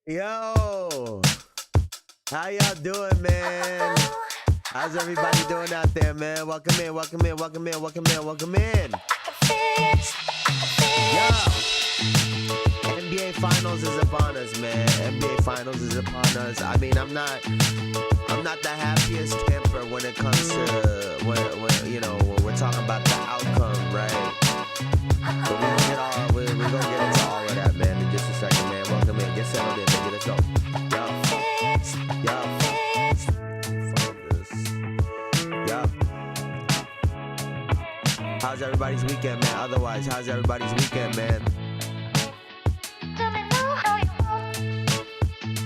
Yo, how y'all doing, man? How's everybody doing out there, man? Welcome in, welcome in, welcome in, welcome in, welcome in. Yo, NBA Finals is upon us, man. NBA Finals is upon us. I mean, I'm not the happiest camper when it comes to when we're talking about the outcome, right? But we're gonna get into all of that, man, in just a second, man. Welcome in, get settled in, baby. Let's go. Yo. How's everybody's weekend, man? Otherwise, how's everybody's weekend, man?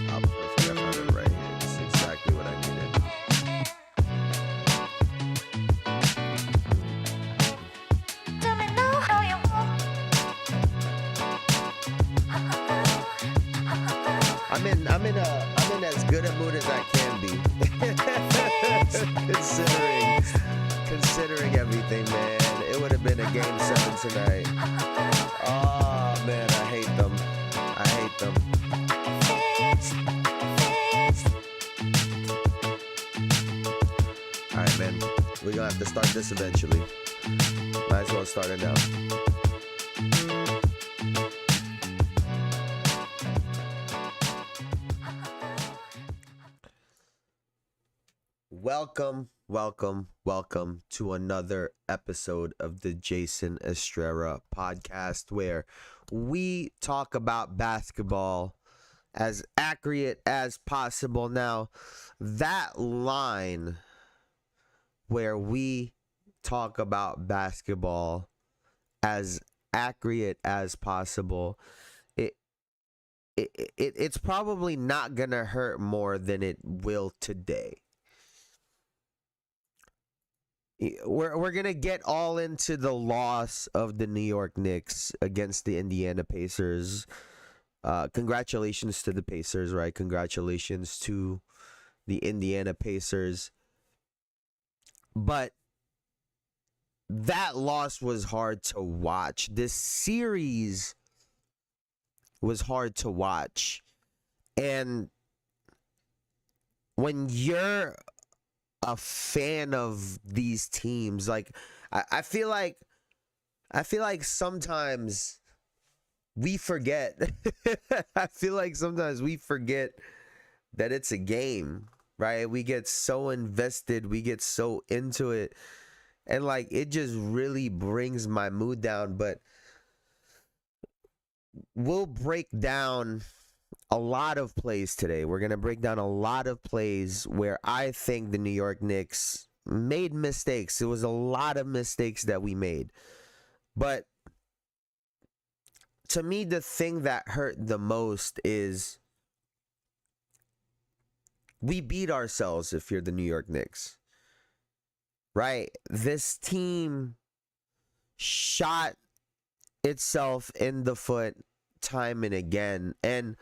Oh, perfect. I found it right here. This is exactly what I needed. I'm in as good a mood as I can be. Considering everything, man. It would have been a game 7 tonight. Oh man, I hate them. Alright, man. We're gonna have to start this eventually. Might as well start it now. Welcome to another episode of the Jayson Estrera podcast, where we talk about basketball as accurate as possible. Now, that line where we talk about basketball as accurate as possible, it's probably not gonna hurt more than it will today. We're gonna get all into the loss of the New York Knicks against the Indiana Pacers. Congratulations to the Pacers, right? Congratulations to the Indiana Pacers. But that loss was hard to watch. This series was hard to watch. And when you're a fan of these teams, like I feel like sometimes we forget. I feel like sometimes we forget that it's a game, right? We get so invested, we get so into it, and like it just really brings my mood down. But we'll break down a lot of plays today. We're going to break down a lot of plays where I think the New York Knicks made mistakes. It was a lot of mistakes that we made. But to me, the thing that hurt the most is we beat ourselves if you're the New York Knicks, right? This team shot itself in the foot time and again. And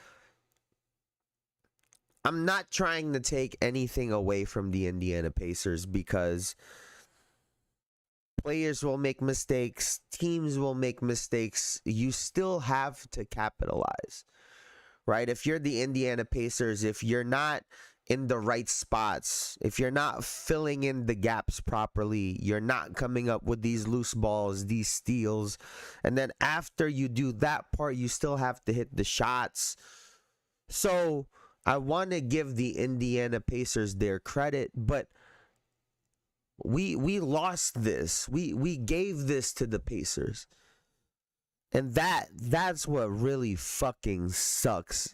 I'm not trying to take anything away from the Indiana Pacers, because players will make mistakes, teams will make mistakes. You still have to capitalize, right? If you're the Indiana Pacers, if you're not in the right spots, if you're not filling in the gaps properly, you're not coming up with these loose balls, these steals, and then after you do that part, you still have to hit the shots. So I want to give the Indiana Pacers their credit, but we lost this. We gave this to the Pacers. And that's what really fucking sucks.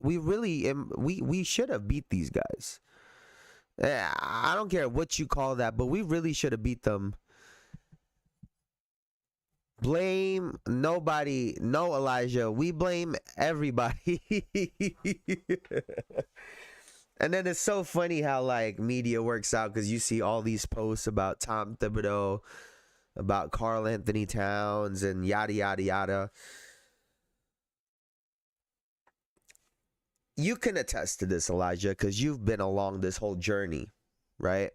We should have beat these guys. I don't care what you call that, but we really should have beat them. Blame nobody. No, Elijah. We blame everybody. And then it's so funny how like media works out, because you see all these posts about Tom Thibodeau, about Karl Anthony Towns, and yada, yada, yada. You can attest to this, Elijah, because you've been along this whole journey, right?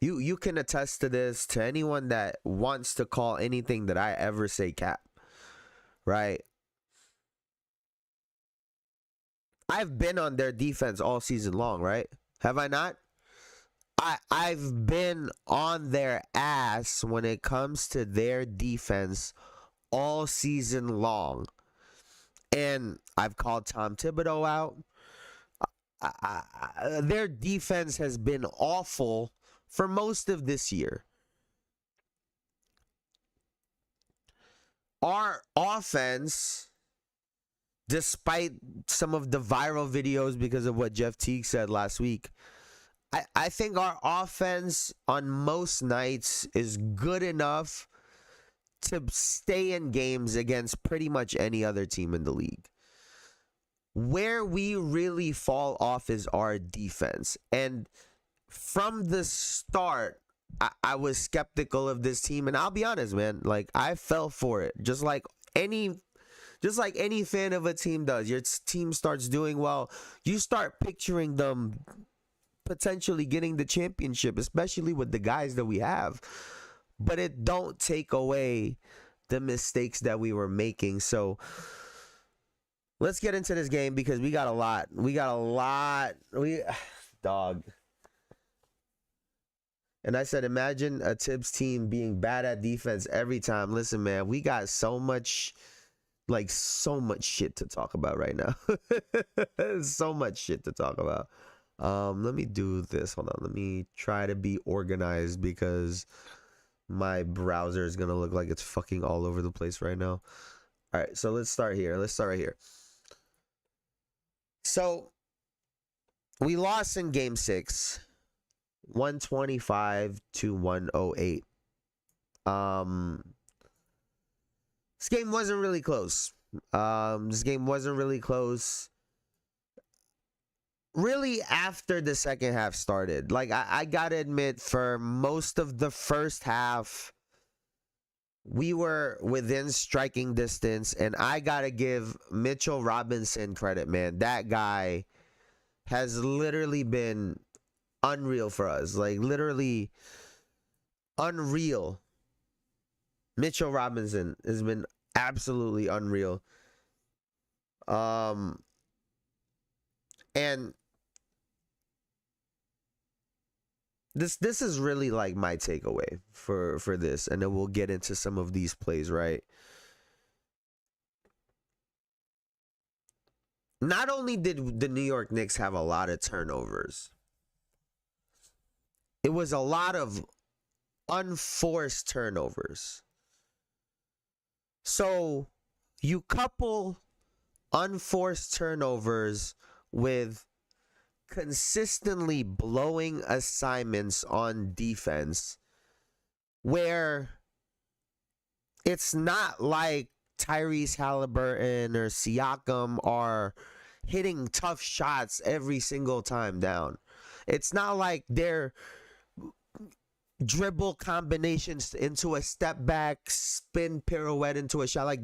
You can attest to this, to anyone that wants to call anything that I ever say cap, right? I've been on their defense all season long, right? Have I not? I've been on their ass when it comes to their defense all season long. And I've called Tom Thibodeau out. Their defense has been awful for most of this year. Our offense, despite some of the viral videos because of what Jeff Teague said last week, I think our offense on most nights is good enough to stay in games against pretty much any other team in the league. Where we really fall off is our defense. And from the start, I was skeptical of this team. And I'll be honest, man, like I fell for it. Just like any fan of a team does. Your team starts doing well, you start picturing them potentially getting the championship, especially with the guys that we have. But it don't take away the mistakes that we were making. So let's get into this game because we got a lot. Dog. And I said, imagine a Tibbs team being bad at defense every time. Listen, man, we got so much shit to talk about right now. So much shit to talk about. Let me do this. Hold on. Let me try to be organized because my browser is going to look like it's fucking all over the place right now. All right, so let's start here. Let's start right here. So we lost in game 6, 125-108. This game wasn't really close. Really, after the second half started. Like, I gotta admit, for most of the first half, we were within striking distance, and I gotta give Mitchell Robinson credit, man. That guy has literally been unreal for us. Like, literally unreal. Mitchell Robinson has been absolutely unreal. And this is really like my takeaway for this, and then we'll get into some of these plays, right? Not only did the New York Knicks have a lot of turnovers, it was a lot of unforced turnovers. So you couple unforced turnovers with consistently blowing assignments on defense, where it's not like Tyrese Haliburton or Siakam are hitting tough shots every single time down. It's not like they're dribble combinations into a step back, spin pirouette into a shot. Like,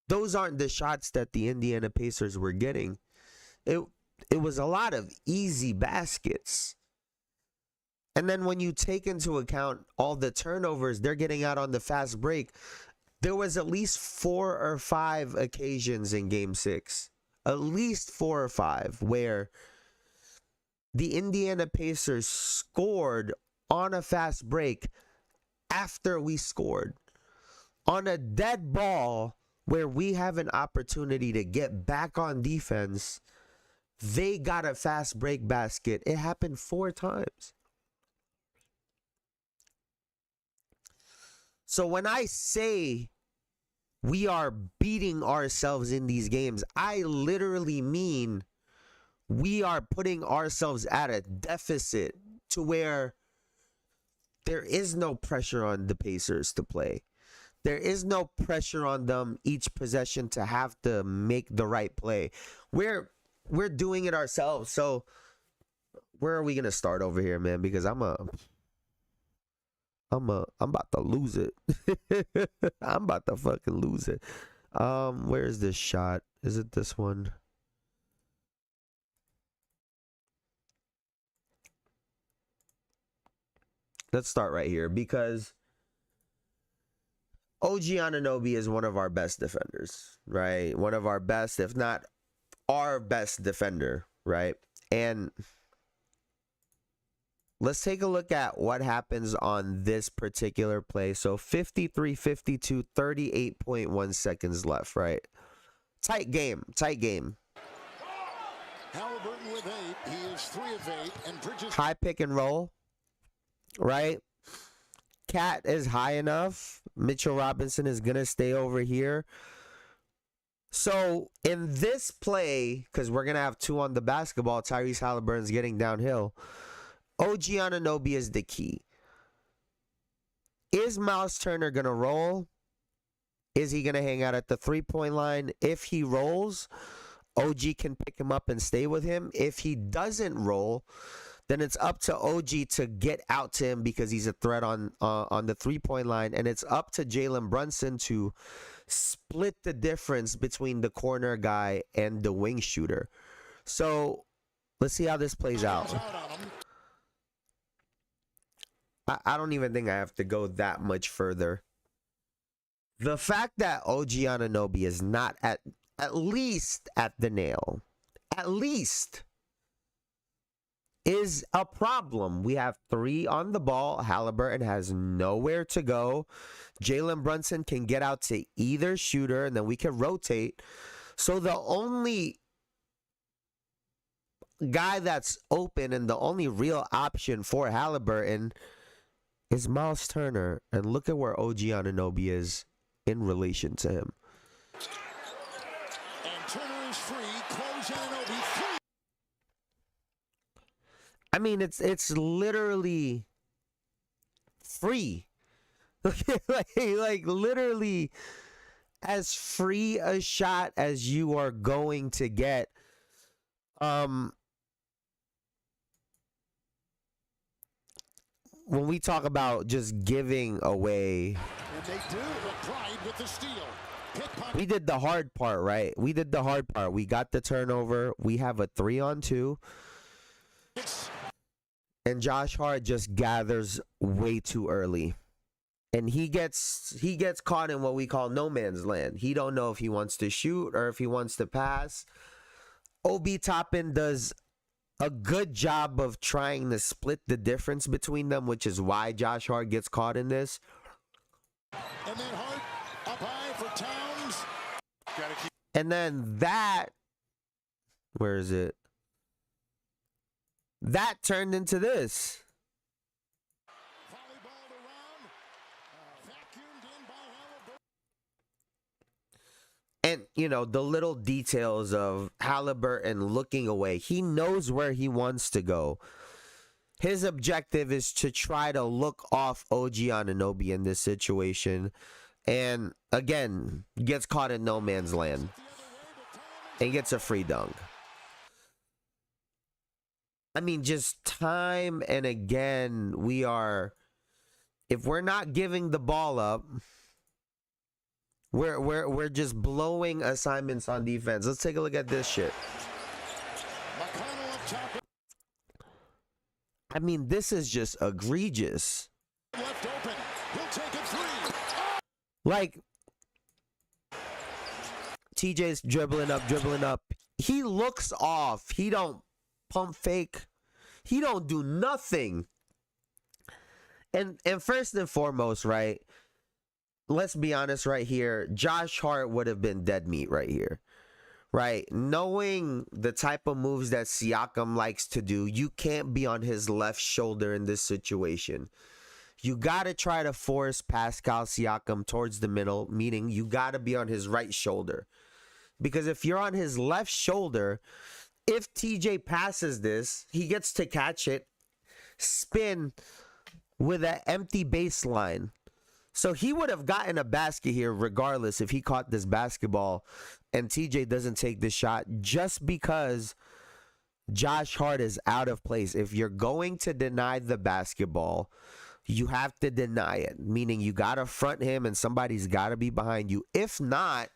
those aren't the shots that the Indiana Pacers were getting. It was a lot of easy baskets. And then when you take into account all the turnovers they're getting out on the fast break, there was at least 4 or 5 occasions in game 6, at least 4 or 5, where the Indiana Pacers scored on a fast break after we scored. On a dead ball where we have an opportunity to get back on defense, they got a fast break basket. It happened 4 times. So when I say we are beating ourselves in these games, I literally mean we are putting ourselves at a deficit to where there is no pressure on the Pacers to play. There is no pressure on them each possession to have to make the right play. We're doing it ourselves. So where are we gonna start over here, man? Because I'm about to lose it. I'm about to fucking lose it. Where is this shot? Is it this one? Let's start right here, because OG Anunoby is one of our best defenders, right? One of our best, if not our best defender, right? And let's take a look at what happens on this particular play. So 53-52, 38.1 seconds left, right? Tight game, tight game. Haliburton with 8. He is 3 of 8. And Bridges. High pick and roll, right? Cat is high enough. Mitchell Robinson is going to stay over here. So in this play, because we're going to have 2 on the basketball, Tyrese Haliburton's getting downhill. OG Anunoby is the key. Is Miles Turner going to roll? Is he going to hang out at the 3-point line? If he rolls, OG can pick him up and stay with him. If he doesn't roll, then it's up to OG to get out to him because he's a threat on the 3-point line. And it's up to Jalen Brunson to split the difference between the corner guy and the wing shooter. So let's see how this plays out. I don't even think I have to go that much further. The fact that OG Anunoby is not at least at the nail, at least, is a problem. We have 3 on the ball. Haliburton has nowhere to go. Jalen Brunson can get out to either shooter, and then we can rotate. So the only guy that's open and the only real option for Haliburton is Miles Turner. And look at where OG Anunoby is in relation to him. And Turner is free. Close Anunoby free. I mean, it's literally free. like literally as free a shot as you are going to get. When we talk about just giving away, And they do. McBride with the steal. we did the hard part, right? We did the hard part. We got the turnover. We have a 3-on-2. And Josh Hart just gathers way too early. And he gets caught in what we call no man's land. He don't know if he wants to shoot or if he wants to pass. Obi Toppin does a good job of trying to split the difference between them, which is why Josh Hart gets caught in this. And then Hart up high for Towns. And then that, where is it? That turned into this. Volleyballed around. Vacuumed in by Haliburton. And, you know, the little details of Haliburton looking away. He knows where he wants to go. His objective is to try to look off OG Anunoby in this situation. And, again, gets caught in no man's land. And gets a free dunk. I mean, just time and again, if we're not giving the ball up, we're just blowing assignments on defense. Let's take a look at this shit. I mean, this is just egregious. Left open. He'll take a 3. Like, TJ's dribbling up. He looks off. He don't pump fake. He don't do nothing. And first and foremost, right? Let's be honest right here. Josh Hart would have been dead meat right here. Right? Knowing the type of moves that Siakam likes to do, you can't be on his left shoulder in this situation. You got to try to force Pascal Siakam towards the middle, meaning you got to be on his right shoulder. Because if you're on his left shoulder, if TJ passes this, he gets to catch it, spin with an empty baseline. So he would have gotten a basket here regardless if he caught this basketball and TJ doesn't take the shot, just because Josh Hart is out of place. If you're going to deny the basketball, you have to deny it, meaning you got to front him and somebody's got to be behind you. If not,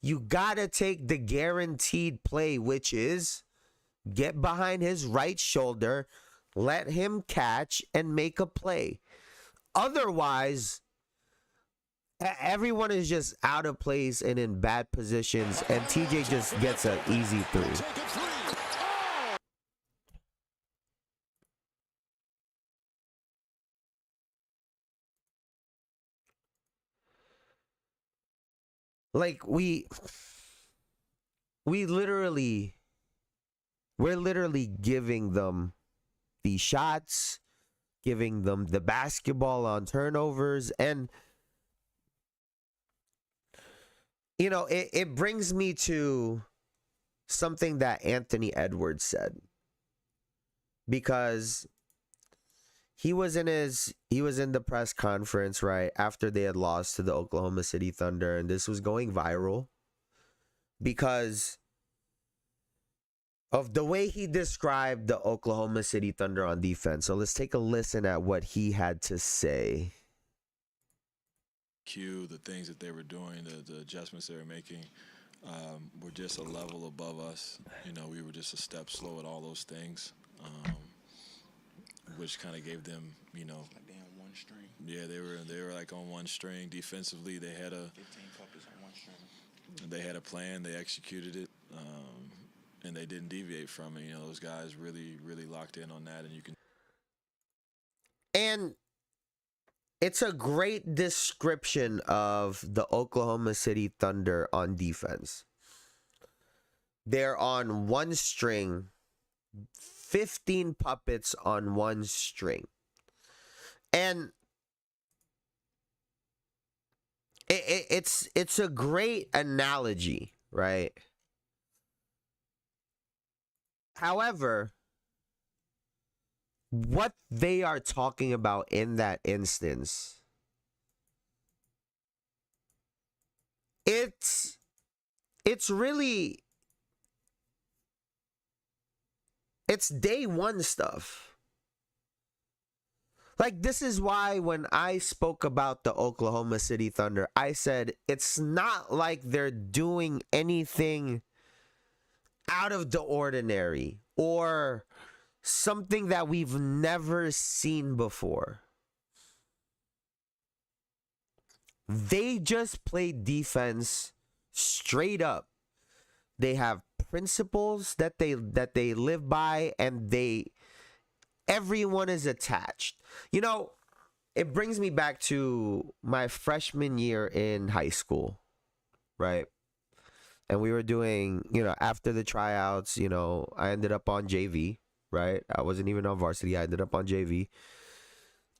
you got to take the guaranteed play, which is get behind his right shoulder, let him catch, and make a play. Otherwise, Everyone is just out of place and in bad positions, and TJ just gets an easy three. Like we're literally giving them the shots, giving them the basketball on turnovers, and you know, it brings me to something that Anthony Edwards said, because he was in the press conference right after they had lost to the Oklahoma City Thunder, and this was going viral because of the way he described the Oklahoma City Thunder on defense. So let's take a listen at what he had to say. The things that they were doing, the adjustments they were making, were just a level above us. You know, we were just a step slow at all those things, which kind of gave them, you know, like they on one string. Yeah, they were like on one string. Defensively, they had 15 puppies on one string. They had a plan. They executed it, and they didn't deviate from it. You know, those guys really locked in on that, and you can. And it's a great description of the Oklahoma City Thunder on defense. They're on one string, 15 puppets on one string. And it's a great analogy, right? However, what they are talking about in that instance, it's really, it's day one stuff. Like, this is why when I spoke about the Oklahoma City Thunder, I said it's not like they're doing anything out of the ordinary or something that we've never seen before. They just play defense straight up. They have principles that they live by, and everyone is attached. You know, it brings me back to my freshman year in high school, right? And we were doing, you know, after the tryouts, you know, I ended up on JV, right? I wasn't even on varsity. I ended up on JV.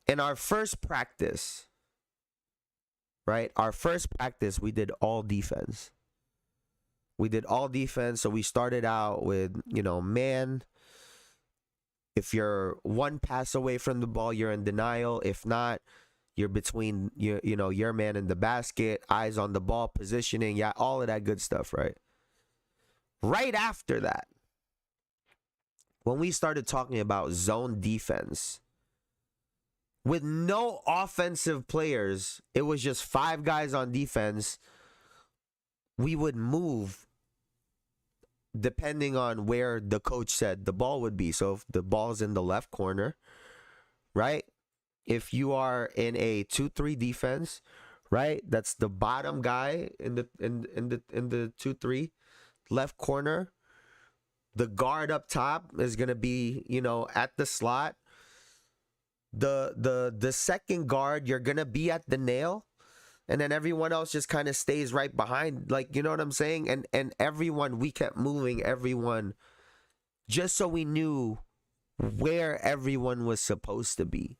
In our first practice, right? Our first practice, we did all defense. So we started out with, you know, man. If you're one pass away from the ball, you're in denial. If not, you're between your man in the basket, eyes on the ball, positioning, yeah, all of that good stuff, right? Right after that, when we started talking about zone defense, with no offensive players, it was just 5 guys on defense. We would move depending on where the coach said the ball would be. So if the ball's in the left corner, right? If you are in a 2-3 defense, right? That's the bottom guy in the 2-3 left corner. The guard up top is gonna be, you know, at the slot. The second guard, you're gonna be at the nail. And then everyone else just kind of stays right behind. Like, you know what I'm saying? And everyone, we kept moving everyone just so we knew where everyone was supposed to be.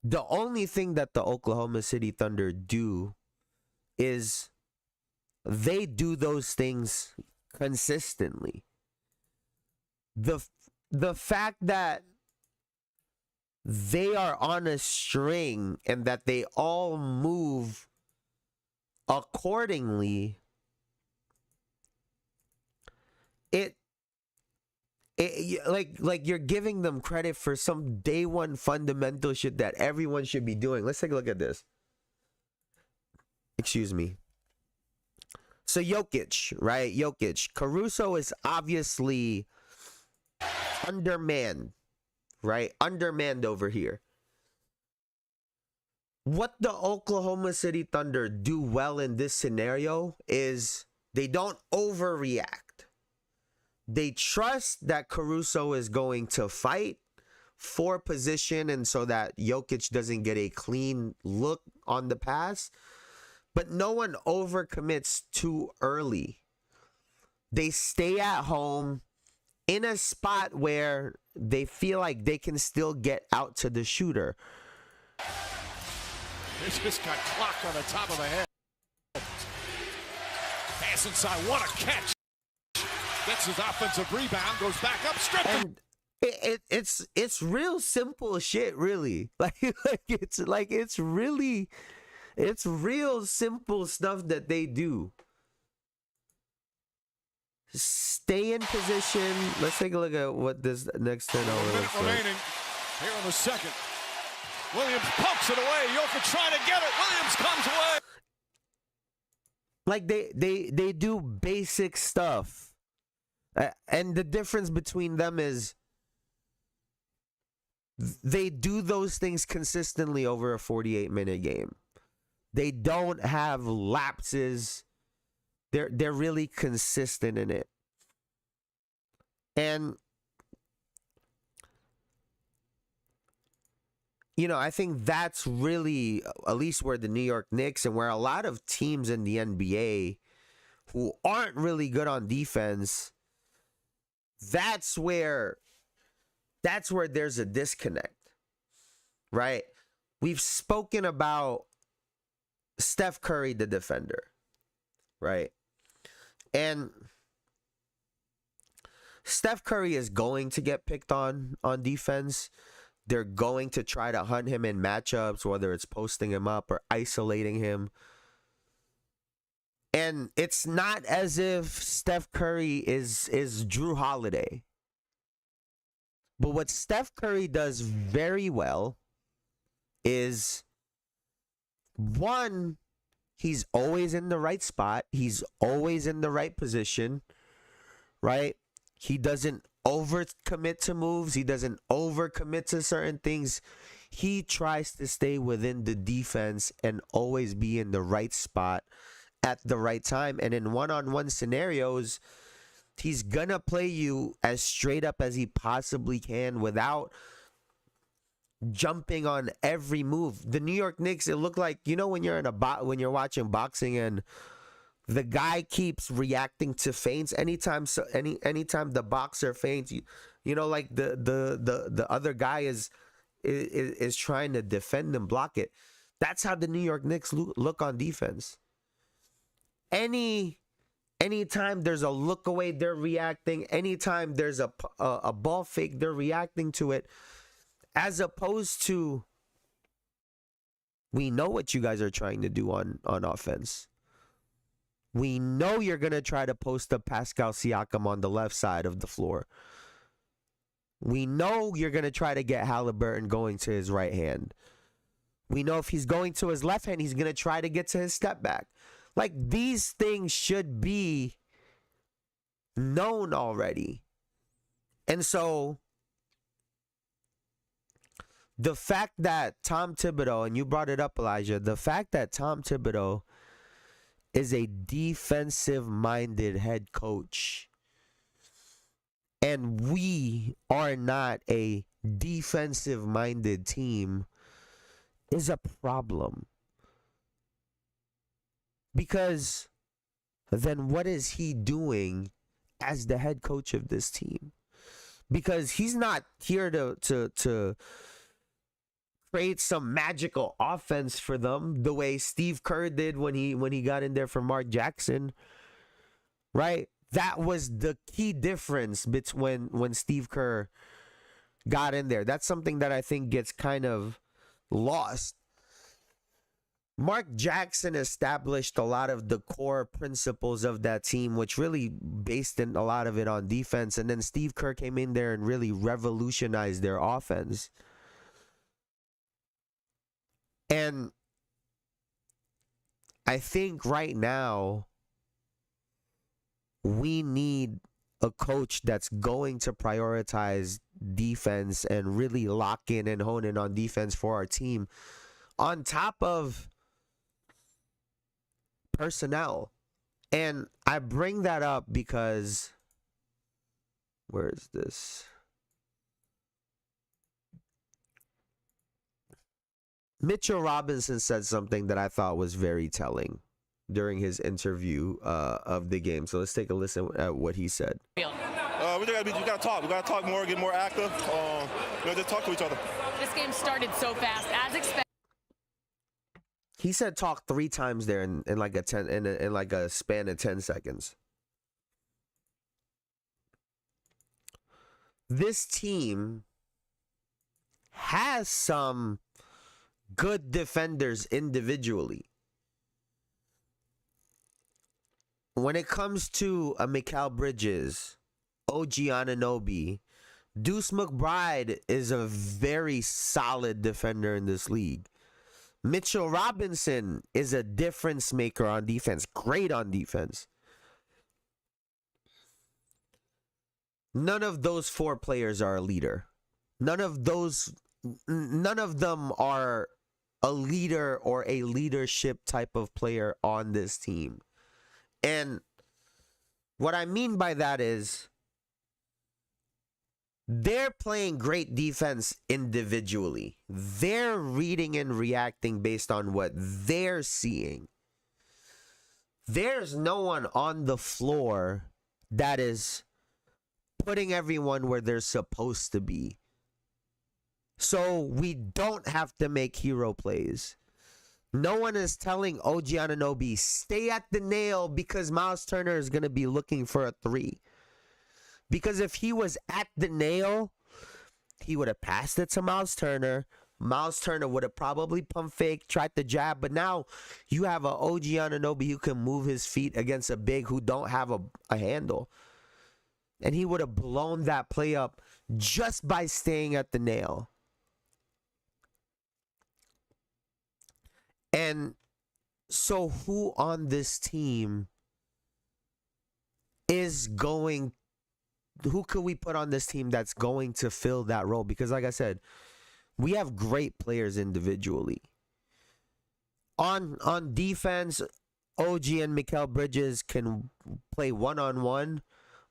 The only thing that the Oklahoma City Thunder do is they do those things consistently. The fact that they are on a string and that they all move accordingly, it like you're giving them credit for some day one fundamental shit that everyone should be doing. Let's take a look at this. Excuse me. So Jokic, right? Caruso is obviously undermanned. Right? Undermanned over here. what the Oklahoma City Thunder do well in this scenario is they don't overreact. They trust that Caruso is going to fight for position and so that Jokic doesn't get a clean look on the pass. But no one overcommits too early. They stay at home in a spot where they feel like they can still get out to the shooter. He just got clocked on the top of the head. Pass inside, what a catch. Gets his offensive rebound, goes back up, stripped him. And it's real simple shit, really. It's real simple stuff that they do. Stay in position. Let's take a look at what this next turnover Minute remaining here in the second. Williams pokes it away. Jokic trying to get it. Williams comes away. Like they do basic stuff. And the difference between them is they do those things consistently over a 48-minute game. They don't have lapses. They're really consistent in it. And I think that's really at least where the New York Knicks and where a lot of teams in the NBA who aren't really good on defense, that's where there's a disconnect, right? We've spoken about Steph Curry, the defender, right? And Steph Curry is going to get picked on defense. They're going to try to hunt him in matchups, whether it's posting him up or isolating him. And it's not as if Steph Curry is Drew Holiday. But what Steph Curry does very well is, one, he's always in the right spot. He's always in the right position, right? He doesn't overcommit to moves. He doesn't overcommit to certain things. He tries to stay within the defense and always be in the right spot at the right time. And in one-on-one scenarios, he's gonna play you as straight up as he possibly can without jumping on every move. The New York Knicks, it looked like, when you're when you're watching boxing and the guy keeps reacting to feints anytime the boxer feints, like the other guy is trying to defend and block it. That's how the New York Knicks look on defense. Anytime there's a look away, they're reacting. Anytime there's a ball fake, they're reacting to it. As opposed to, we know what you guys are trying to do on offense. We know you're going to try to post up Pascal Siakam on the left side of the floor. We know you're going to try to get Haliburton going to his right hand. We know if he's going to his left hand, he's going to try to get to his step back. Like, these things should be known already. And so the fact that Tom Thibodeau, and you brought it up, Elijah, the fact that Tom Thibodeau is a defensive-minded head coach and we are not a defensive-minded team is a problem. Because then what is he doing as the head coach of this team? Because he's not here to create some magical offense for them the way Steve Kerr did when he got in there for Mark Jackson, right? That was the key difference between when Steve Kerr got in there. That's something that I think gets kind of lost. Mark Jackson established a lot of the core principles of that team, which really based in a lot of it on defense. And then Steve Kerr came in there and really revolutionized their offense. And I think right now we need a coach that's going to prioritize defense and really lock in and hone in on defense for our team on top of personnel. And I bring that up because, where is this? Mitchell Robinson said something that I thought was very telling during his interview of the game. So let's take a listen at what he said. We gotta talk. We gotta talk more, get more active. Just talk to each other. This game started so fast, as expected. He said talk 3 times there in like a span of 10 seconds. This team has some good defenders individually. When it comes to a Mikal Bridges, OG Anunoby, Deuce McBride is a very solid defender in this league. Mitchell Robinson is a difference maker on defense. Great on defense. None of those 4 players are a leader. None of them are a leader or a leadership type of player on this team. And what I mean by that is they're playing great defense individually. They're reading and reacting based on what they're seeing. There's no one on the floor that is putting everyone where they're supposed to be. So we don't have to make hero plays. No one is telling OG Anunoby, stay at the nail because Miles Turner is going to be looking for a 3. Because if he was at the nail, he would have passed it to Miles Turner. Miles Turner would have probably pump fake, tried the jab. But now you have a OG Anunoby who can move his feet against a big who don't have a handle. And he would have blown that play up just by staying at the nail. And so who on this team is going, who could we put on this team that's going to fill that role? Because like I said, we have great players individually. On defense, OG and Mikal Bridges can play one-on-one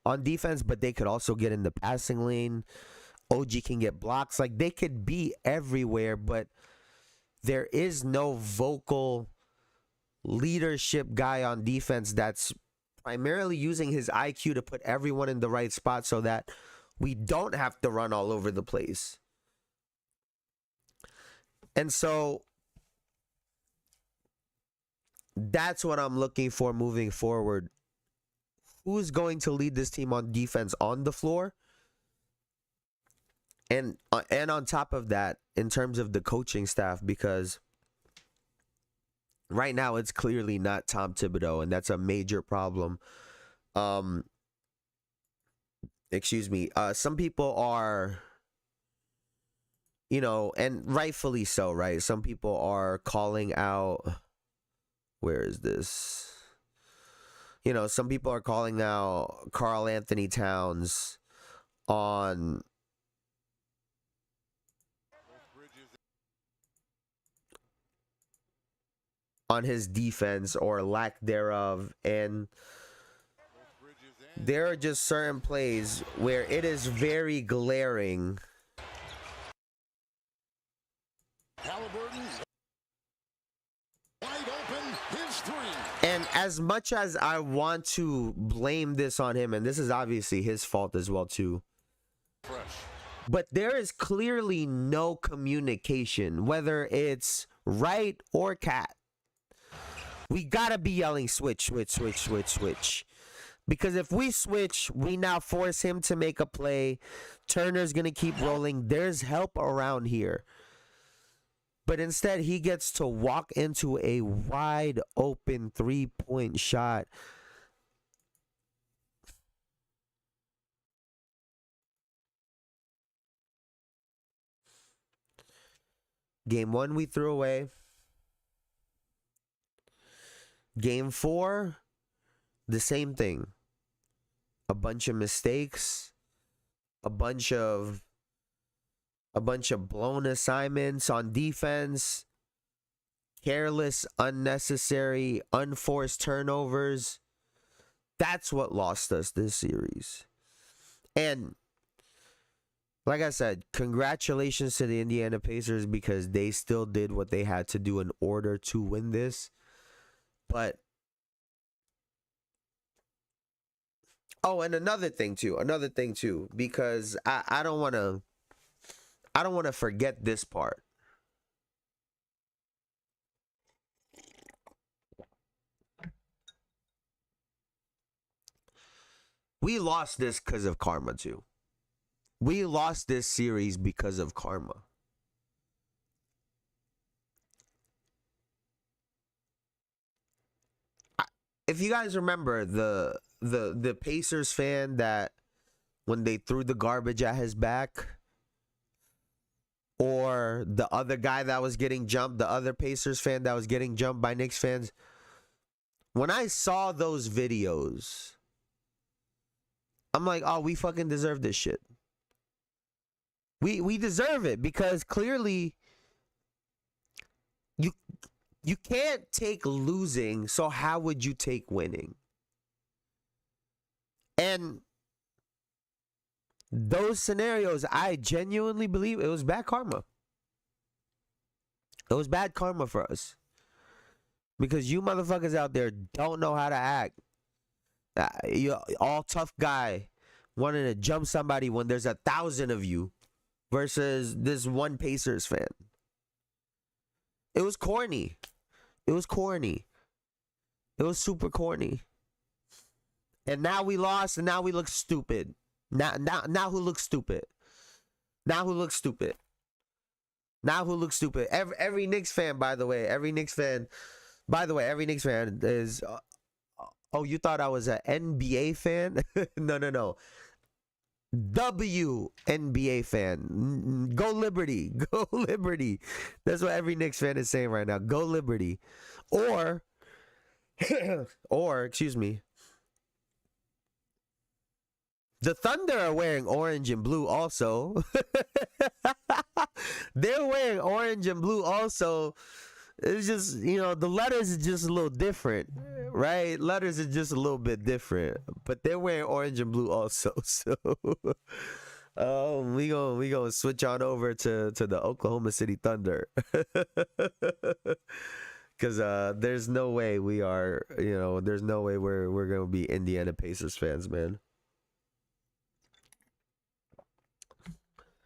on defense, but they could also get in the passing lane. OG can get blocks. Like, they could be everywhere, but there is no vocal leadership guy on defense that's primarily using his IQ to put everyone in the right spot so that we don't have to run all over the place. And so that's what I'm looking for moving forward. Who's going to lead this team on defense on the floor? And on top of that, in terms of the coaching staff, because right now it's clearly not Tom Thibodeau, and that's a major problem. Some people are, and rightfully so, right? Some people are calling out, where is this? Some people are calling out Karl Anthony Towns on his defense or lack thereof, and there are just certain plays where it is very glaring. Haliburton, wide open, his 3. And as much as I want to blame this on him, and this is obviously his fault as well too, but there is clearly no communication, whether it's right or cat. We gotta be yelling switch, switch, switch, switch, switch. Because if we switch, we now force him to make a play. Turner's gonna keep rolling. There's help around here. But instead, he gets to walk into a wide open 3-point shot. Game 1, we threw away. Game 4, the same thing. A bunch of mistakes, a bunch of blown assignments on defense, careless, unnecessary, unforced turnovers. That's what lost us this series. And like I said, congratulations to the Indiana Pacers because they still did what they had to do in order to win this. But oh, and another thing too, because I don't want to forget this part. We lost this because of karma too. We lost this series because of karma. If you guys remember the Pacers fan that when they threw the garbage at his back, or the other guy that was getting jumped, the other Pacers fan that was getting jumped by Knicks fans, when I saw those videos, I'm like, oh, we fucking deserve this shit. We deserve it because clearly you can't take losing, so how would you take winning? And those scenarios, I genuinely believe it was bad karma. It was bad karma for us. Because you motherfuckers out there don't know how to act. You're all tough guy wanting to jump somebody when there's 1,000 of you versus this one Pacers fan. It was corny. It was corny. It was super corny. And now we lost and now we look stupid. Now who looks stupid? Now who looks stupid? Now who looks stupid? Every Knicks fan, by the way, every Knicks fan is oh, you thought I was an NBA fan? No. WNBA fan. Go Liberty. Go Liberty. That's what every Knicks fan is saying right now. Go Liberty. Or excuse me. The Thunder are wearing orange and blue also. They're wearing orange and blue also. It's just, the letters is just a little different, right? Letters is just a little bit different, but they're wearing orange and blue also. So, we gonna switch on over to the Oklahoma City Thunder, because there's no way we are, there's no way we're gonna be Indiana Pacers fans, man.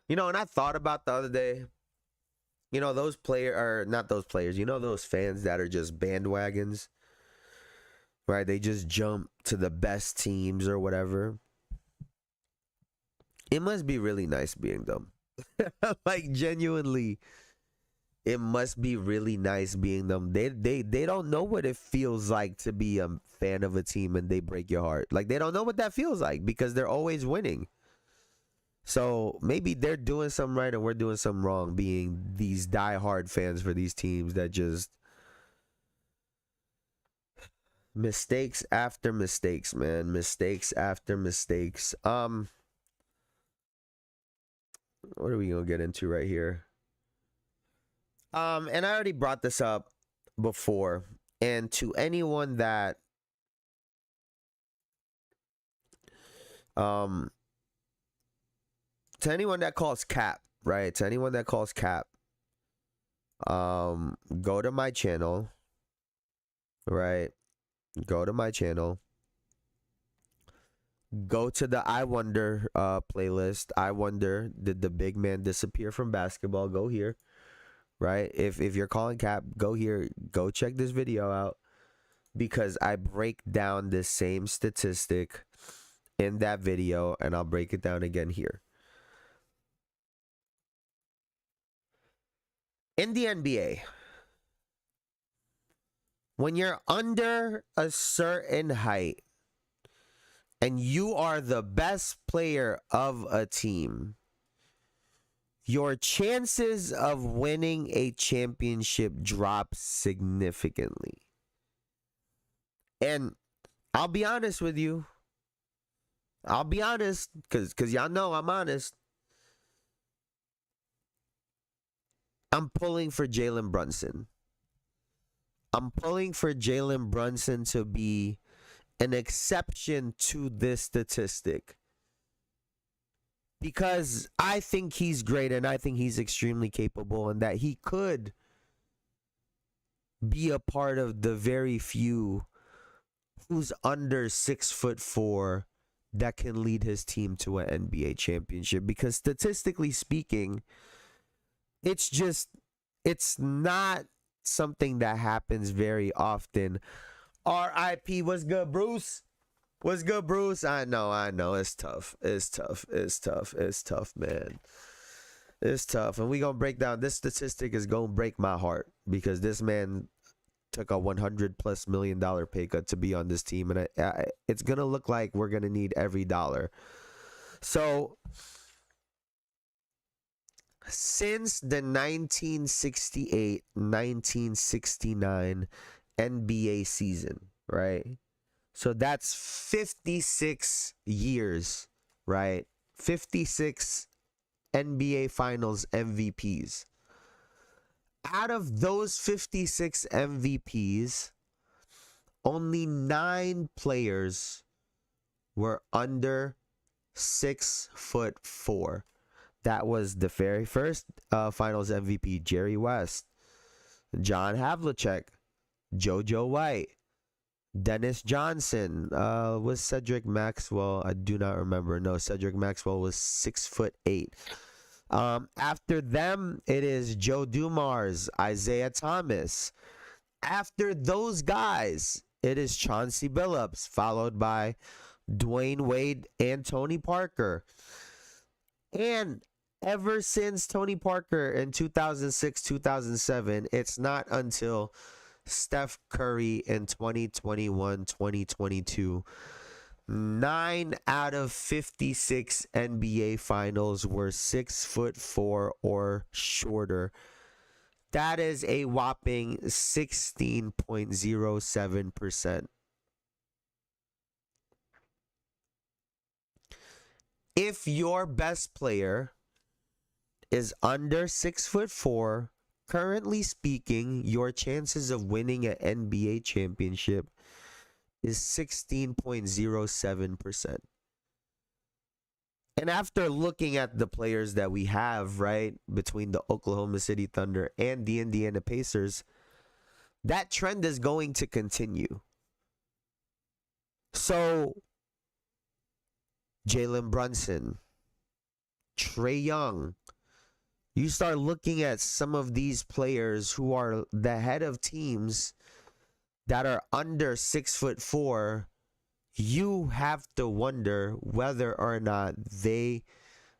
And I thought about the other day. Those those fans that are just bandwagons, right? They just jump to the best teams or whatever. It must be really nice being them. Like, genuinely, it must be really nice being them. They don't know what it feels like to be a fan of a team and they break your heart. Like, they don't know what that feels like because they're always winning. So maybe they're doing something right and we're doing something wrong, being these diehard fans for these teams that just mistakes after mistakes, man. Mistakes after mistakes. What are we gonna get into right here? And I already brought this up before, and to anyone that calls cap, right? To anyone that calls cap, go to my channel, right? Go to my channel. Go to the I Wonder playlist. I Wonder, did the big man disappear from basketball? Go here, right? If you're calling cap, go here. Go check this video out because I break down this same statistic in that video, and I'll break it down again here. In the NBA, when you're under a certain height and you are the best player of a team, your chances of winning a championship drop significantly. And I'll be honest with you. I'll be honest, because y'all know I'm honest. I'm pulling for Jalen Brunson. I'm pulling for Jalen Brunson to be an exception to this statistic because I think he's great and I think he's extremely capable and that he could be a part of the very few who's under 6'4" that can lead his team to an NBA championship. Because statistically speaking, it's not something that happens very often. R.I.P. What's good, Bruce? What's good, Bruce? I know. It's tough, man. It's tough. And we gonna break down. This statistic is gonna break my heart because this man took a $100+ million pay cut to be on this team. And it's gonna look like we're gonna need every dollar. So since the 1968-1969 NBA season, right? So that's 56 years, right? 56 NBA Finals MVPs. Out of those 56 MVPs, only 9 players were under 6'4". That was the very first Finals MVP, Jerry West, John Havlicek, JoJo White, Dennis Johnson. Was Cedric Maxwell? I do not remember. No, Cedric Maxwell was 6'8". After them, it is Joe Dumars, Isaiah Thomas. After those guys, it is Chauncey Billups, followed by Dwayne Wade and Tony Parker. And ever since Tony Parker in 2006-2007, it's not until Steph Curry in 2021-2022. 9 out of 56 NBA Finals were 6'4" or shorter. That is a whopping 16.07%. If your best player is under 6'4", currently speaking, your chances of winning an NBA championship is 16.07%. And after looking at the players that we have, right, between the Oklahoma City Thunder and the Indiana Pacers, that trend is going to continue. So, Jalen Brunson, Trae Young, you start looking at some of these players who are the head of teams that are under 6'4", you have to wonder whether or not they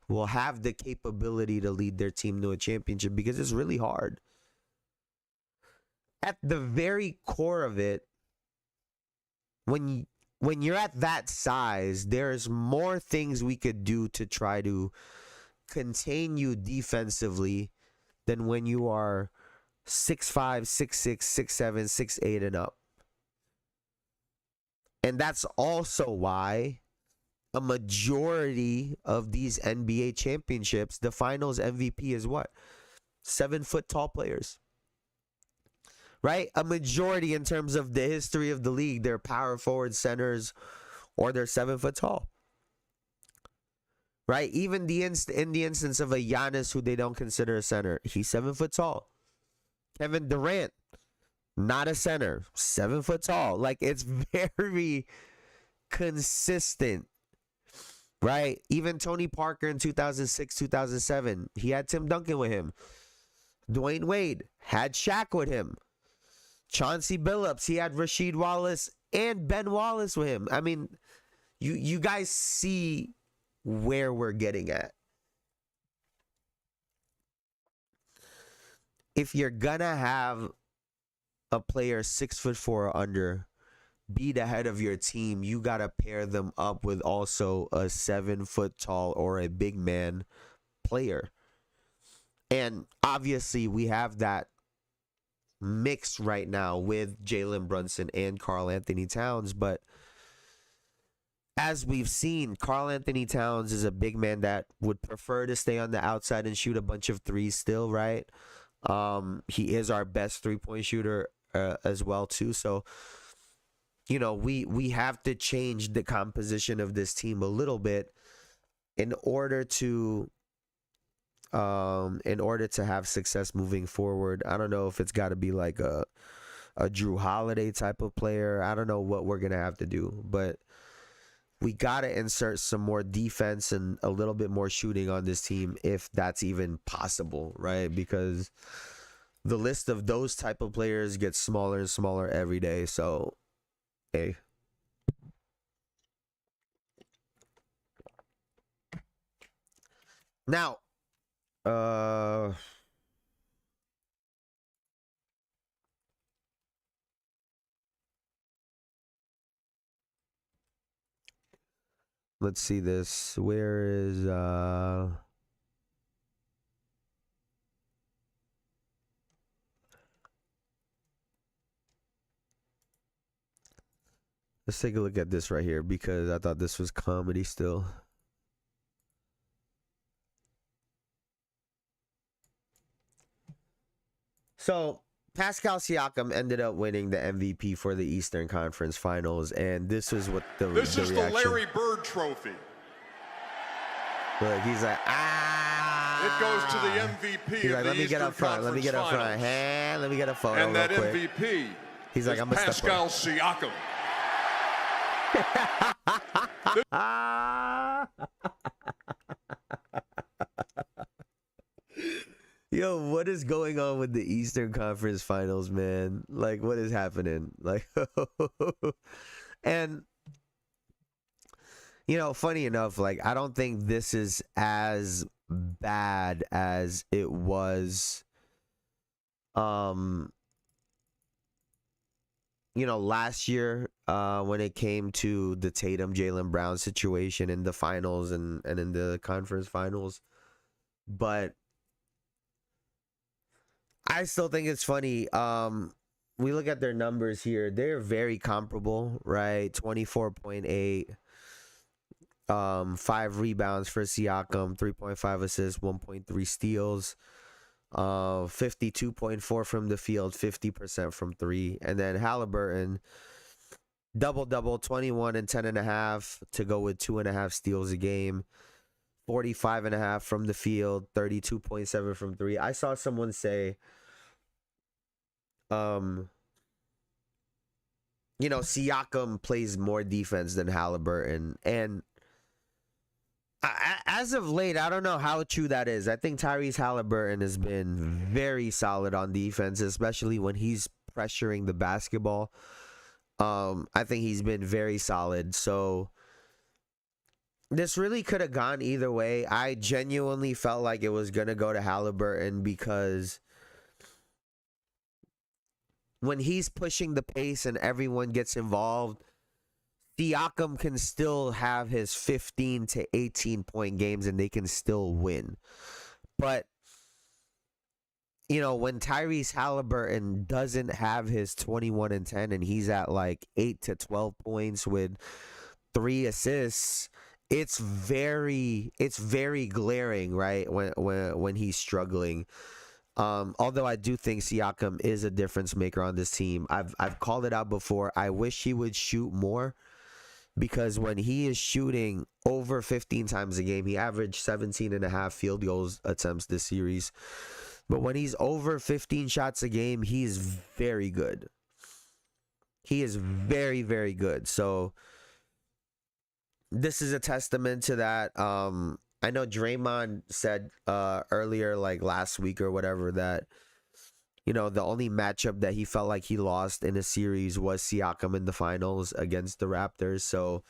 will have the capability to lead their team to a championship, because it's really hard. At the very core of it, when you're at that size, there's more things we could do to try to contain you defensively than when you are 6'5", 6'6", 6'7", 6'8", and up. And that's also why a majority of these NBA championships, the finals MVP is what? 7 foot tall players. Right? A majority in terms of the history of the league, they're power forward, centers, or they're 7 foot tall. Right? Even in the instance of a Giannis who they don't consider a center, he's 7 foot tall. Kevin Durant, not a center, 7 foot tall. Like, it's very consistent. Right? Even Tony Parker in 2006, 2007, he had Tim Duncan with him. Dwayne Wade had Shaq with him. Chauncey Billups, he had Rasheed Wallace and Ben Wallace with him. I mean, you guys see where we're getting at. If you're gonna have a player 6'4" or under be the head of your team, you gotta pair them up with also a 7 foot tall or a big man player. And obviously we have that mix right now with Jalen Brunson and Karl Anthony Towns, but as we've seen, Karl Anthony Towns is a big man that would prefer to stay on the outside and shoot a bunch of threes still, right? He is our best 3-point shooter as well too. So, you know, we have to change the composition of this team a little bit in order to have success moving forward. I don't know if it's got to be like a Drew Holiday type of player. I don't know what we're gonna have to do, but we got to insert some more defense and a little bit more shooting on this team, if that's even possible, right? Because the list of those type of players gets smaller and smaller every day. So, hey. Now, let's see this. Where is let's take a look at this right here, because I thought this was comedy still. So, Pascal Siakam ended up winning the MVP for the Eastern Conference Finals, and this is what the This is reaction. the Larry Bird Trophy. Look, he's like, It goes to the MVP He's of like, the let me get Eastern up front. Let me get up front. Conference Hey, let me get a photo Finals. And that real quick. MVP He's like, is I'm gonna step Pascal Siakam. Yo, what is going on with the Eastern Conference Finals, man? Like, what is happening? Like, and you know, funny enough, like, I don't think this is as bad as it was, you know, last year, when it came to the Tatum Jaylen Brown situation in the finals and in the conference finals. But I still think it's funny. We look at their numbers here. They're very comparable, right? 24.8, 5 rebounds for Siakam, 3.5 assists, 1.3 steals, 52.4 from the field, 50% from 3. And then Haliburton, double-double, 21 and 10.5 to go with 2.5 steals a game. 45.5 from the field, 32.7 from 3. I saw someone say, you know, Siakam plays more defense than Haliburton. And as of late, I don't know how true that is. I think Tyrese Haliburton has been very solid on defense, especially when he's pressuring the basketball. I think he's been very solid. So this really could have gone either way. I genuinely felt like it was going to go to Haliburton, because when he's pushing the pace and everyone gets involved, Siakam can still have his 15 to 18 point games and they can still win. But, you know, when Tyrese Haliburton doesn't have his 21 and 10 and he's at like 8 to 12 points with 3 assists, it's very glaring, right? When he's struggling. Although I do think Siakam is a difference maker on this team. I've called it out before. I wish he would shoot more, because when he is shooting over 15 times a game, he averaged 17.5 field goals attempts this series. But when he's over 15 shots a game, he's very good. He is very, very good. So this is a testament to that. I know Draymond said earlier, like last week or whatever, that, you know, the only matchup that he felt like he lost in a series was Siakam in the finals against the Raptors. So,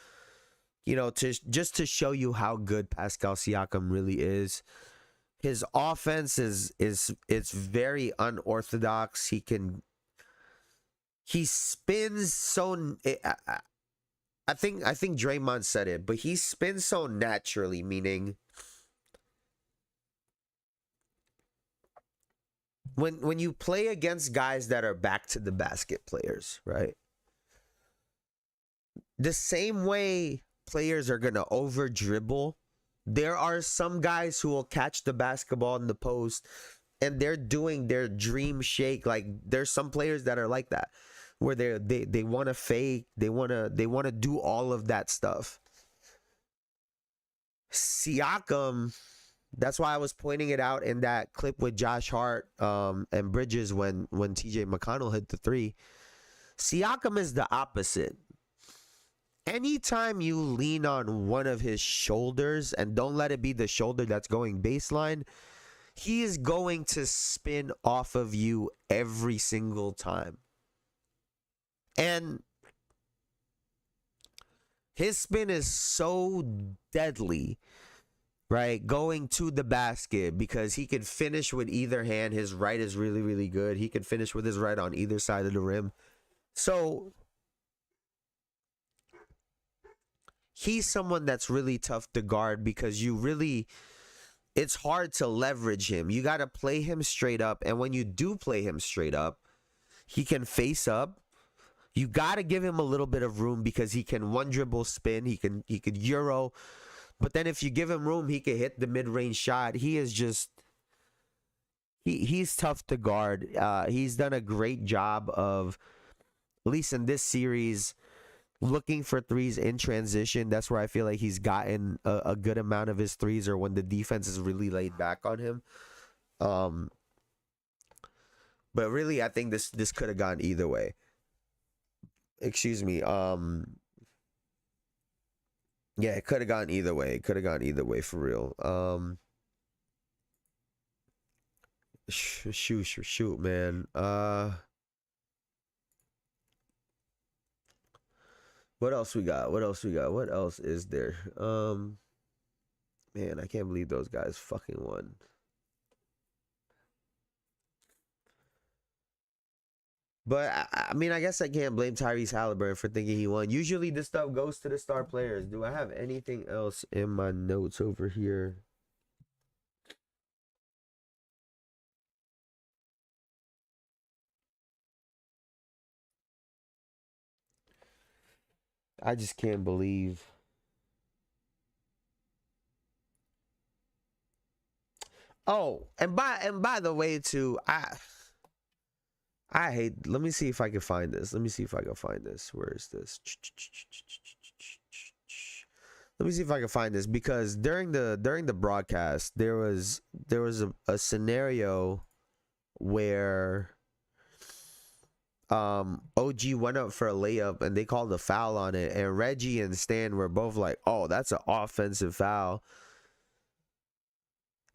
you know, just to show you how good Pascal Siakam really is. His offense it's very unorthodox. He spins so. I think Draymond said it, but he spins so naturally, meaning when you play against guys that are back to the basket players, right? The same way players are going to over dribble, there are some guys who will catch the basketball in the post and they're doing their dream shake. Like there's some players that are like that, where they want to fake, they want to do all of that stuff. Siakam, that's why I was pointing it out in that clip with Josh Hart and Bridges when TJ McConnell hit the three. Siakam is the opposite. Anytime you lean on one of his shoulders, and don't let it be the shoulder that's going baseline, he is going to spin off of you every single time. And his spin is so deadly, right? Going to the basket, because he can finish with either hand. His right is really, really good. He can finish with his right on either side of the rim. So he's someone that's really tough to guard, because it's hard to leverage him. You got to play him straight up. And when you do play him straight up, he can face up. You got to give him a little bit of room, because he can one dribble spin. He could Euro. But then if you give him room, he can hit the mid-range shot. He is just, he's tough to guard. He's done a great job of, at least in this series, looking for threes in transition. That's where I feel like he's gotten a good amount of his threes, or when the defense is really laid back on him. But really, I think this could have gone either way. Excuse me. Yeah, it could have gone either way. It could have gone either way for real. Shoot, man. What else we got? What else is there? Man, I can't believe those guys fucking won. But I mean, I guess I can't blame Tyrese Haliburton for thinking he won. Usually this stuff goes to the star players. Do I have anything else in my notes over here? I just can't believe. Oh, and by the way, too, I hate. Let me see if I can find this. Where is this? Let me see if I can find this, because during the broadcast there was a scenario where OG went up for a layup and they called a foul on it, and Reggie and Stan were both like, "Oh, that's an offensive foul."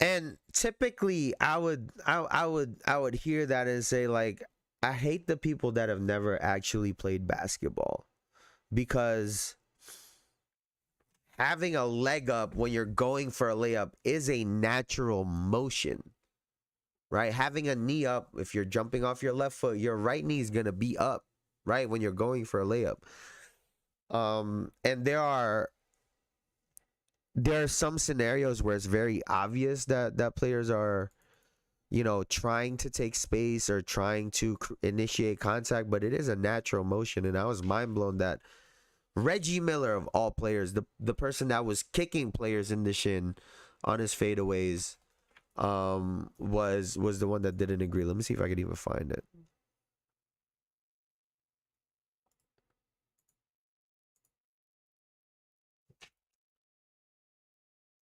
And typically I would hear that and say, like, I hate the people that have never actually played basketball, because having a leg up when you're going for a layup is a natural motion, right? Having a knee up, if you're jumping off your left foot, your right knee is going to be up, right, when you're going for a layup. And there are some scenarios where it's very obvious that players are, you know, trying to take space or trying to initiate contact, but it is a natural motion. And I was mind blown that Reggie Miller, of all players, the person that was kicking players in the shin on his fadeaways, was the one that didn't agree. Let me see if I could even find it.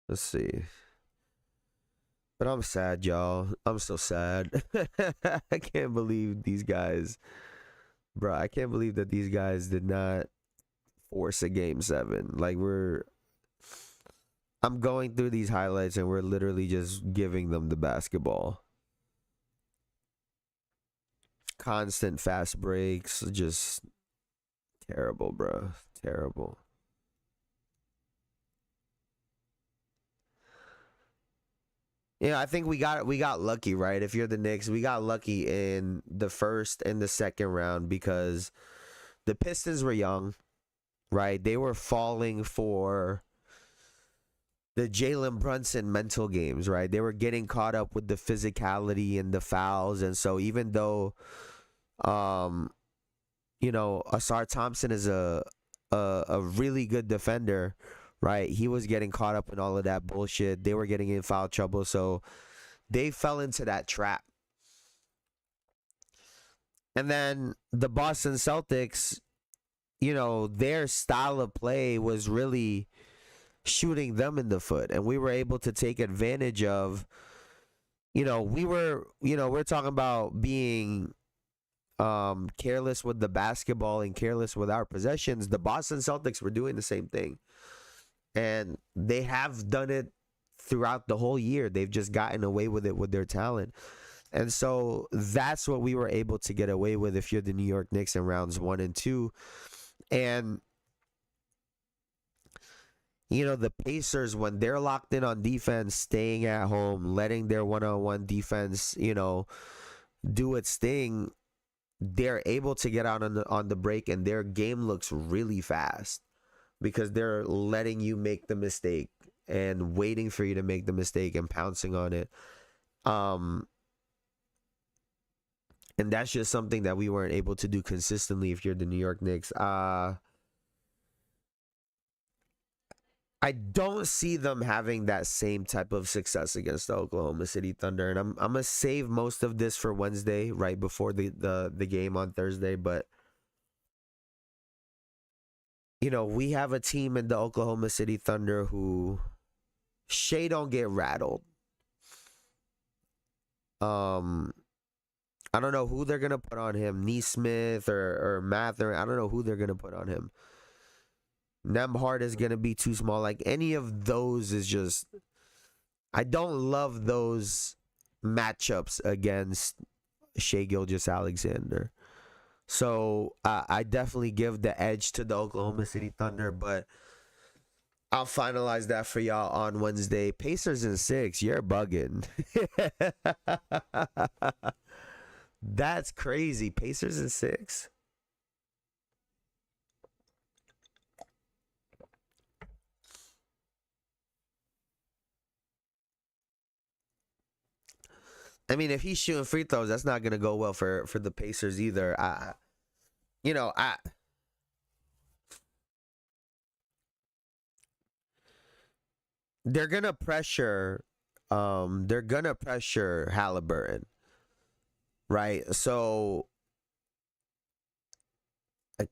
Let's see. But I'm sad, y'all. I'm so sad. I can't believe these guys, bro. I can't believe that these guys did not force a game 7. Like, I'm going through these highlights and we're literally just giving them the basketball. Constant fast breaks, just terrible, bro. Terrible. Yeah, I think we got lucky, right? If you're the Knicks, we got lucky in the first and the second round, because the Pistons were young, right? They were falling for the Jalen Brunson mental games, right? They were getting caught up with the physicality and the fouls. And so even though, you know, Asar Thompson is a really good defender, right? He was getting caught up in all of that bullshit. They were getting in foul trouble. So they fell into that trap. And then the Boston Celtics, their style of play was really shooting them in the foot. And we were able to take advantage of, we're talking about being careless with the basketball and careless with our possessions. The Boston Celtics were doing the same thing. And they have done it throughout the whole year. They've just gotten away with it with their talent. And so that's what we were able to get away with if you're the New York Knicks in rounds 1 and 2. And, the Pacers, when they're locked in on defense, staying at home, letting their one-on-one defense, do its thing, they're able to get out on the break, and their game looks really fast because they're letting you make the mistake and waiting for you to make the mistake and pouncing on it. And that's just something that we weren't able to do consistently if you're the New York Knicks. I don't see them having that same type of success against the Oklahoma City Thunder. And I'm going to save most of this for Wednesday, right before the game on Thursday. But, we have a team in the Oklahoma City Thunder who Shea don't get rattled. I don't know who they're going to put on him. Neesmith or Mather. I don't know who they're going to put on him. Nembhard is going to be too small. Like, any of those is just... I don't love those matchups against Shai Gilgeous-Alexander. So, I definitely give the edge to the Oklahoma City Thunder, but I'll finalize that for y'all on Wednesday. Pacers in 6. You're bugging. That's crazy. Pacers in 6. I mean, if he's shooting free throws, that's not going to go well for the Pacers either. They're going to pressure Haliburton. Right? So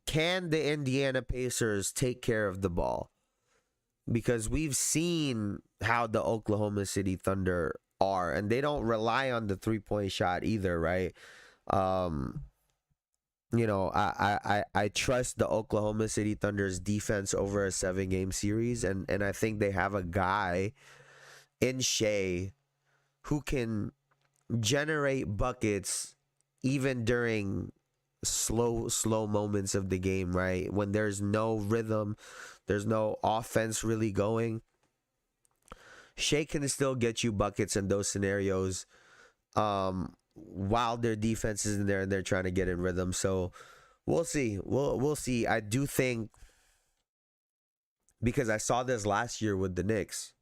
can the Indiana Pacers take care of the ball? Because we've seen how the Oklahoma City Thunder are, and they don't rely on the three-point shot either, right? I trust the Oklahoma City Thunder's defense over a 7-game series, and I think they have a guy in Shea who can generate buckets even during slow moments of the game, right? When there's no rhythm, there's no offense really going. Shea can still get you buckets in those scenarios while their defense is in there and they're trying to get in rhythm. So we'll see. We'll see. I do think, because I saw this last year with the Knicks,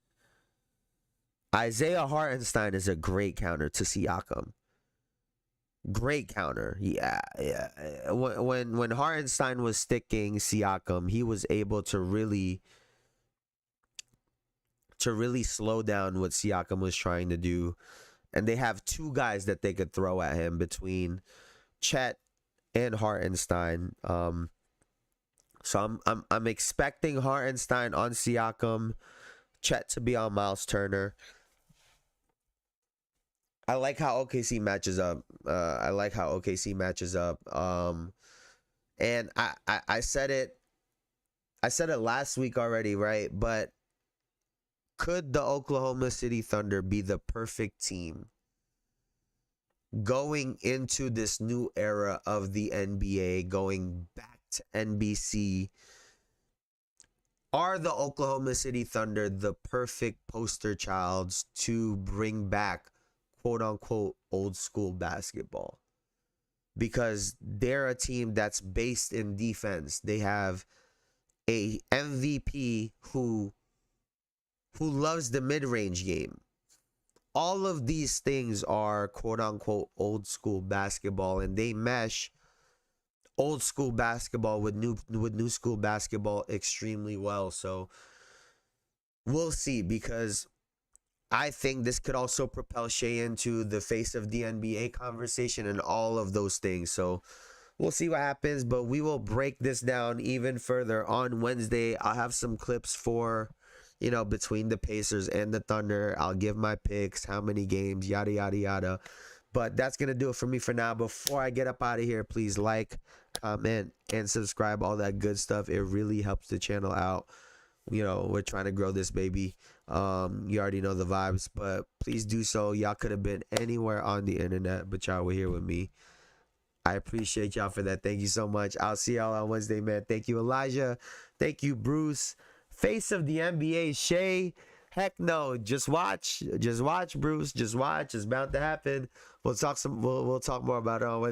Isaiah Hartenstein is a great counter to Siakam. Great counter. Yeah. When Hartenstein was sticking Siakam, he was able to really slow down what Siakam was trying to do. And they have two guys that they could throw at him between Chet and Hartenstein. So I'm expecting Hartenstein on Siakam, Chet to be on Miles Turner. I like how OKC matches up. And I said it last week already, right? But could the Oklahoma City Thunder be the perfect team going into this new era of the NBA, going back to NBC? Are the Oklahoma City Thunder the perfect poster childs to bring back quote-unquote old school basketball? Because they're a team that's based in defense. They have a MVP who loves the mid-range game. All of these things are quote-unquote old school basketball, and they mesh old school basketball with new school basketball extremely well. So we'll see, because I think this could also propel Shea into the face of the NBA conversation and all of those things. So we'll see what happens, but we will break this down even further on Wednesday. I'll have some clips for, between the Pacers and the Thunder. I'll give my picks, how many games, yada, yada, yada. But that's going to do it for me for now. Before I get up out of here, please like, comment, and subscribe, all that good stuff. It really helps the channel out. We're trying to grow this baby. You already know the vibes, but please do so. Y'all could have been anywhere on the internet, but y'all were here with me. I appreciate y'all for that. Thank you so much. I'll see y'all on Wednesday, man. Thank you, Elijah. Thank you, Bruce. Face of the NBA, Shea. Heck no. Just watch. Just watch, Bruce. Just watch. It's bound to happen. We'll talk more about it on Wednesday.